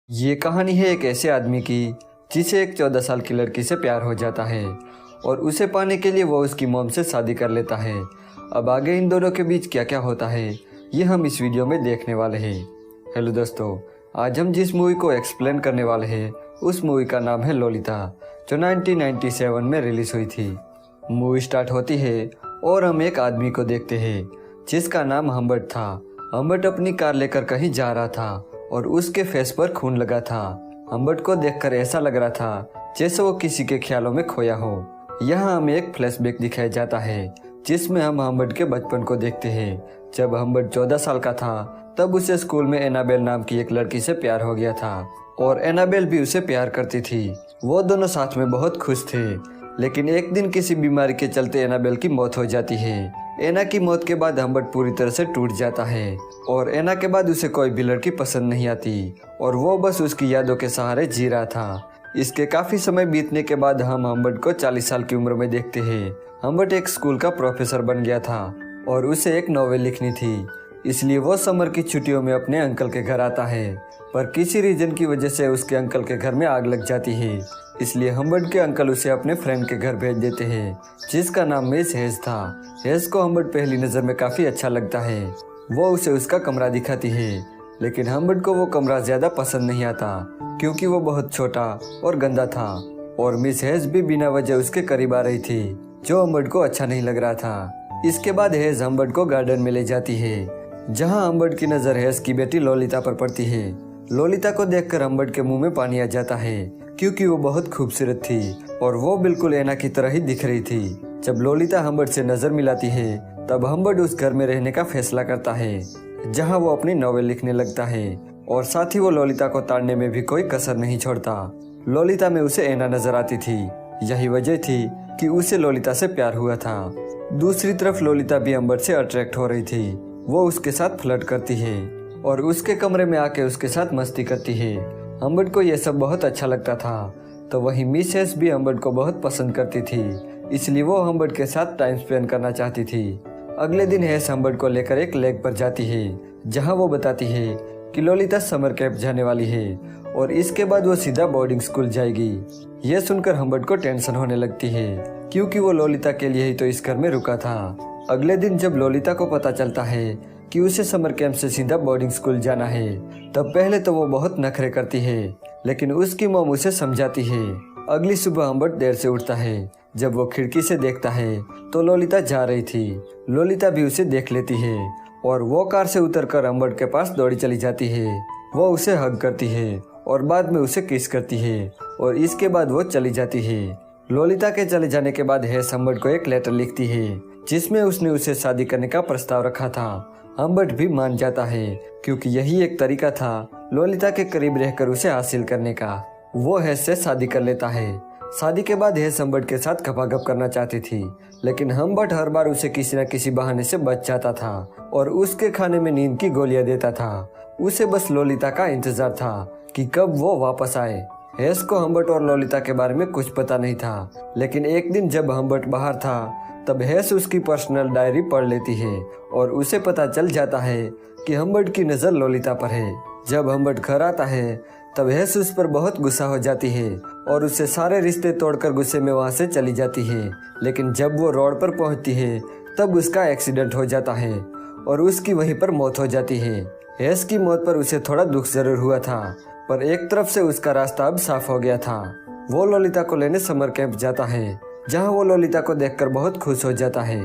ये कहानी है एक ऐसे आदमी की जिसे एक 14 साल की लड़की से प्यार हो जाता है और उसे पाने के लिए वो उसकी मॉम से शादी कर लेता है। अब आगे इन दोनों के बीच क्या क्या होता है ये हम इस वीडियो में देखने वाले हैं। हेलो दोस्तों, आज हम जिस मूवी को एक्सप्लेन करने वाले हैं उस मूवी का नाम है लोलिता, जो 1997 में रिलीज हुई थी। मूवी स्टार्ट होती है और हम एक आदमी को देखते हैं जिसका नाम हम्बर्ट था। हम्बर्ट अपनी कार लेकर कहीं जा रहा था और उसके फेस पर खून लगा था। हम्बर्ट को देखकर ऐसा लग रहा था जैसे वो किसी के ख्यालों में खोया हो। यहाँ हमें एक फ्लैशबैक दिखाया जाता है जिसमें हम हम्बर्ट के बचपन को देखते हैं। जब हम्बर्ट 14 साल का था तब उसे स्कूल में एनाबेल नाम की एक लड़की से प्यार हो गया था और एनाबेल भी उसे प्यार करती थी। वो दोनों साथ में बहुत खुश थे, लेकिन एक दिन किसी बीमारी के चलते एनाबेल की मौत हो जाती है। एना की मौत के बाद हम्बर्ट पूरी तरह से टूट जाता है और एना के बाद उसे कोई भी लड़की पसंद नहीं आती और वो बस उसकी यादों के सहारे जी रहा था। इसके काफी समय बीतने के बाद हम हम्बर्ट को 40 साल की उम्र में देखते हैं। हम्बर्ट एक स्कूल का प्रोफेसर बन गया था और उसे एक नॉवेल लिखनी थी, इसलिए वो समर की छुट्टियों में अपने अंकल के घर आता है। पर किसी रीजन की वजह से उसके अंकल के घर में आग लग जाती है, इसलिए हम्बर्ट के अंकल उसे अपने फ्रेंड के घर भेज देते हैं जिसका नाम मिस हेज था। हेज को हम्बर्ट पहली नज़र में काफ़ी अच्छा लगता है। वो उसे उसका कमरा दिखाती है, लेकिन हम्बर्ट को वो कमरा ज़्यादा पसंद नहीं आता क्योंकि वो बहुत छोटा और गंदा था और मिस हेज भी बिना वजह उसके करीब आ रही थी, जो हम्बर्ट को अच्छा नहीं लग रहा था। इसके बाद हेज हम्बर्ट को गार्डन में ले जाती है जहाँ हम्बर्ट की नज़र हेज की बेटी लोलिता पर पड़ती है। लोलिता को देखकर हम्बर्ट के मुंह में पानी आ जाता है क्योंकि वो बहुत खूबसूरत थी और वो बिल्कुल एना की तरह ही दिख रही थी। जब लोलिता हम्बर्ट से नजर मिलाती है तब हम्बर्ट उस घर में रहने का फैसला करता है जहां वो अपनी नॉवेल लिखने लगता है और साथ ही वो लोलिता को ताड़ने में भी कोई कसर नहीं छोड़ता। लोलिता में उसे एना नजर आती थी, यही वजह थी कि उसे लोलिता से प्यार हुआ था। दूसरी तरफ लोलिता भी हम्बर्ट से अट्रैक्ट हो रही थी। वो उसके साथ फ्लर्ट करती है और उसके कमरे में आके उसके साथ मस्ती करती है। हम्बर्ट को यह सब बहुत अच्छा लगता था। तो वहीं मिस हेज भी हम्बर्ट को बहुत पसंद करती थी, इसलिए वो हम्बर्ट के साथ टाइम स्पेंड करना चाहती थी। अगले दिन हेज हम्बर्ट को लेकर एक लेक पर जाती है जहां वो बताती है कि लोलिता समर कैंप जाने वाली है और इसके बाद वो सीधा बोर्डिंग स्कूल जाएगी। यह सुनकर हम्बर्ट को टेंशन होने लगती है क्योंकि वो लोलिता के लिए ही तो इस घर में रुका था। अगले दिन जब लोलिता को पता चलता है कि उसे समर कैंप से सीधा बोर्डिंग स्कूल जाना है तब पहले तो वो बहुत नखरे करती है, लेकिन उसकी मॉम उसे समझाती है। अगली सुबह हम्बर्ट देर से उठता है। जब वो खिड़की से देखता है तो लोलिता जा रही थी। लोलिता भी उसे देख लेती है और वो कार से उतरकर हम्बर्ट के पास दौड़ी चली जाती है। वो उसे हग करती है और बाद में उसे किस करती है और इसके बाद वो चली जाती है। लोलिता के चले जाने के बाद हेज हम्बर्ट को एक लेटर लिखती है जिसमें उसने उसे शादी करने का प्रस्ताव रखा था। हम्बर्ट भी मान जाता है क्योंकि यही एक तरीका था लोलिता के करीब रहकर उसे हासिल करने का। वो हेज से शादी कर लेता है। शादी के बाद हेज हम्बर्ट के साथ गपागप करना चाहती थी, लेकिन हम्बर्ट हर बार उसे किसी न किसी बहाने से बच जाता था और उसके खाने में नींद की गोलियां देता था। उसे बस लोलिता का इंतजार था कि कब वो वापस आए। हेज को हम्बर्ट और लोलिता के बारे में कुछ पता नहीं था, लेकिन एक दिन जब हम्बर्ट बाहर था तब हेज उसकी पर्सनल डायरी पढ़ लेती है और उसे पता चल जाता है कि हम्बर्ट की नज़र लोलिता पर है। जब हम्बर्ट घर आता है तब हेज उस पर बहुत गुस्सा हो जाती है और उससे सारे रिश्ते तोड़कर गुस्से में वहाँ से चली जाती है। लेकिन जब वो रोड पर पहुँचती है तब उसका एक्सीडेंट हो जाता है और उसकी वहीं पर मौत हो जाती है। हेज की मौत पर उसे थोड़ा दुख जरूर हुआ था, पर एक तरफ से उसका रास्ता अब साफ हो गया था। वो लोलिता को लेने समर कैंप जाता है जहां वो लोलिता को देखकर बहुत खुश हो जाता है।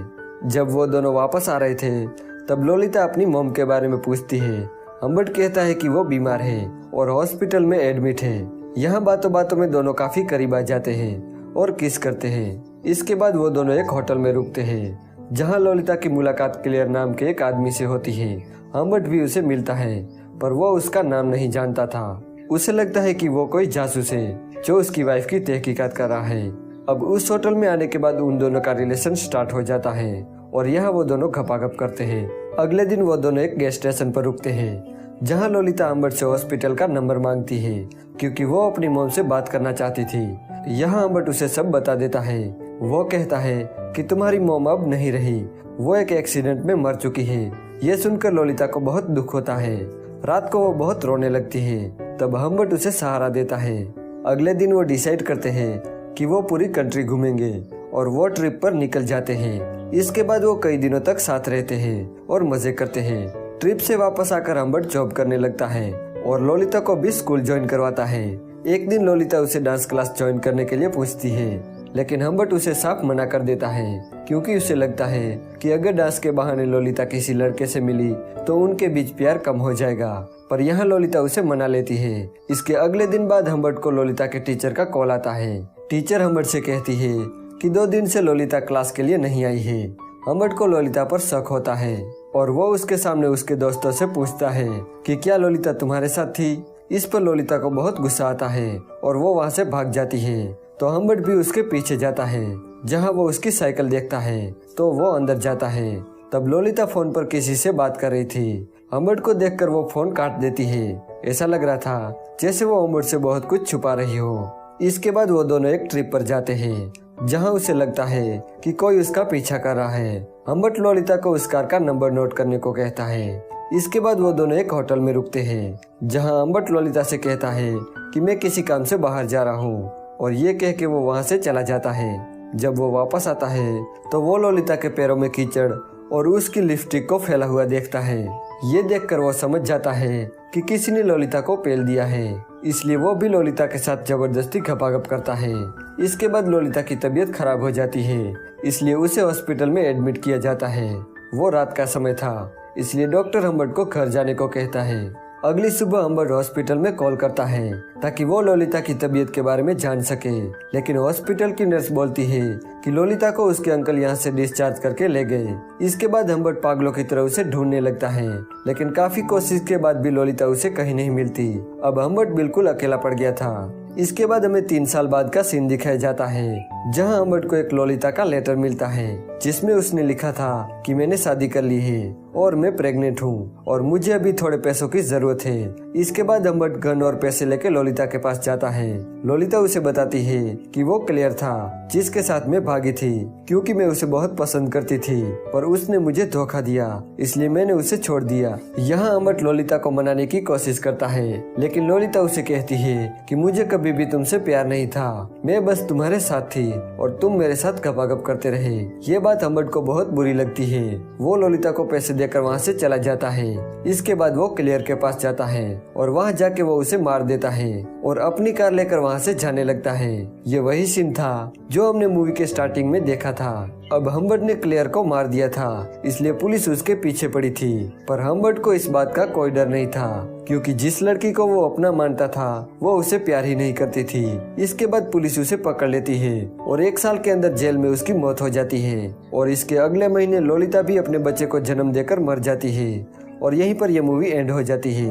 जब वो दोनों वापस आ रहे थे तब लोलिता अपनी मॉम के बारे में पूछती है। हम्बर्ट कहता है कि वो बीमार है और हॉस्पिटल में एडमिट है। यहाँ बातों बातों में दोनों काफी करीब आ जाते हैं और किस करते हैं। इसके बाद वो दोनों एक होटल में रुकते हैं जहाँ लोलिता की मुलाकात क्लेयर नाम के एक आदमी से होती है। हम्बर्ट भी उसे मिलता है, पर वो उसका नाम नहीं जानता था। उसे लगता है कि वो कोई जासूस है जो उसकी वाइफ की तहकीकात कर रहा है। अब उस होटल में आने के बाद उन दोनों का रिलेशन स्टार्ट हो जाता है और यहाँ वो दोनों गपागप करते हैं। अगले दिन वो दोनों एक गैस स्टेशन पर रुकते हैं जहाँ लोलिता हम्बर्ट से हॉस्पिटल का नंबर मांगती है क्योंकि वो अपनी मॉम से बात करना चाहती थी। यहाँ हम्बर्ट उसे सब बता देता है। वो कहता है कि तुम्हारी मॉम अब नहीं रही, वो एक एक्सीडेंट में मर चुकी है। ये सुनकर लोलिता को बहुत दुख होता है रात को वो बहुत रोने लगती है। तब हम्बर्ट उसे सहारा देता है। अगले दिन वो डिसाइड करते हैं कि वो पूरी कंट्री घूमेंगे और वो ट्रिप पर निकल जाते हैं। इसके बाद वो कई दिनों तक साथ रहते हैं और मजे करते हैं। ट्रिप से वापस आकर हम्बर्ट जॉब करने लगता है और लोलिता को भी स्कूल ज्वाइन करवाता है। एक दिन लोलिता उसे डांस क्लास ज्वाइन करने के लिए पूछती है, लेकिन हम्बर्ट उसे साफ मना कर देता है, क्योंकि उसे लगता है कि अगर डांस के बहाने लोलिता किसी लड़के से मिली तो उनके बीच प्यार कम हो जाएगा। पर यहाँ लोलिता उसे मना लेती है। इसके अगले दिन बाद हम्बर्ट को लोलिता के टीचर का कॉल आता है। टीचर हम्बर्ट से कहती है कि 2 दिन से लोलिता क्लास के लिए नहीं आई है। हम्बर्ट को लोलिता पर शक होता है और वो उसके सामने उसके दोस्तों से पूछता है कि क्या लोलिता तुम्हारे साथ थी। इस पर लोलिता को बहुत गुस्सा आता है और वो वहाँ से भाग जाती है। तो हम्बर्ट भी उसके पीछे जाता है। जहाँ वो उसकी साइकिल देखता है तो वो अंदर जाता है। तब लोलिता फोन पर किसी से बात कर रही थी। हम्बर्ट को देखकर वो फोन काट देती है। ऐसा लग रहा था जैसे वो हम्बर्ट से बहुत कुछ छुपा रही हो। इसके बाद वो दोनों एक ट्रिप पर जाते हैं, जहाँ उसे लगता है कि कोई उसका पीछा कर रहा है। हम्बर्ट लोलिता को उस कार का नंबर नोट करने को कहता है। इसके बाद वो दोनों एक होटल में रुकते हैं, जहाँ हम्बर्ट लोलिता से कहता है कि मैं किसी काम से बाहर जा रहा हूँ, और ये कह के वो वहाँ से चला जाता है। जब वो वापस आता है तो वो लोलिता के पैरों में कीचड़ और उसकी लिपस्टिक को फैला हुआ देखता है। ये देखकर वो समझ जाता है कि किसी ने लोलिता को पेल दिया है, इसलिए वो भी लोलिता के साथ जबरदस्ती घपाघप करता है। इसके बाद लोलिता की तबीयत खराब हो जाती है, इसलिए उसे हॉस्पिटल में एडमिट किया जाता है। वो रात का समय था, इसलिए डॉक्टर हम्बर्ट को घर जाने को कहता है। अगली सुबह हम्बर्ट हॉस्पिटल में कॉल करता है ताकि वो लोलिता की तबीयत के बारे में जान सके, लेकिन हॉस्पिटल की नर्स बोलती है कि लोलिता को उसके अंकल यहाँ से डिस्चार्ज करके ले गए। इसके बाद हम्बर्ट पागलों की तरह उसे ढूंढने लगता है, लेकिन काफी कोशिश के बाद भी लोलिता उसे कहीं नहीं मिलती। अब हम्बर्ट बिल्कुल अकेला पड़ गया था। इसके बाद हमें 3 साल बाद का सीन दिखाया जाता है, जहां हम्बर्ट को एक लोलिता का लेटर मिलता है, जिसमें उसने लिखा था कि मैंने शादी कर ली है और मैं प्रेग्नेंट हूँ और मुझे अभी थोड़े पैसों की जरूरत है। इसके बाद हम्बर्ट गन और पैसे लेके लोलिता के पास जाता है। लोलिता उसे बताती है कि वो क्लियर था जिसके साथ मैं भागी थी, क्योंकि मैं उसे बहुत पसंद करती थी, पर उसने मुझे धोखा दिया, इसलिए मैंने उसे छोड़ दिया। यहाँ हम्बर्ट लोलिता को मनाने की कोशिश करता है, लेकिन लोलिता उसे कहती है कि मुझे कभी भी तुमसे प्यार नहीं था, मैं बस तुम्हारे साथ थी और तुम मेरे साथ गपागप करते रहे। ये बात हम्बर्ट को बहुत बुरी लगती है। वो लोलिता को पैसे देकर वहाँ से चला जाता है। इसके बाद वो क्लियर के पास जाता है और वहाँ जाके वो उसे मार देता है और अपनी कार लेकर वहाँ से जाने लगता है। ये वही सीन था जो हमने मूवी के स्टार्टिंग में देखा था। अब हम्बर्ट ने क्लियर को मार दिया था, इसलिए पुलिस उसके पीछे पड़ी थी, पर हम्बर्ट को इस बात का कोई डर नहीं था, क्योंकि जिस लड़की को वो अपना मानता था वो उसे प्यार ही नहीं करती थी। इसके बाद पुलिस उसे पकड़ लेती है और 1 साल के अंदर जेल में उसकी मौत हो जाती है। और इसके अगले महीने लोलिता भी अपने बच्चे को जन्म देकर मर जाती है और यहीं पर यह मूवी एंड हो जाती है।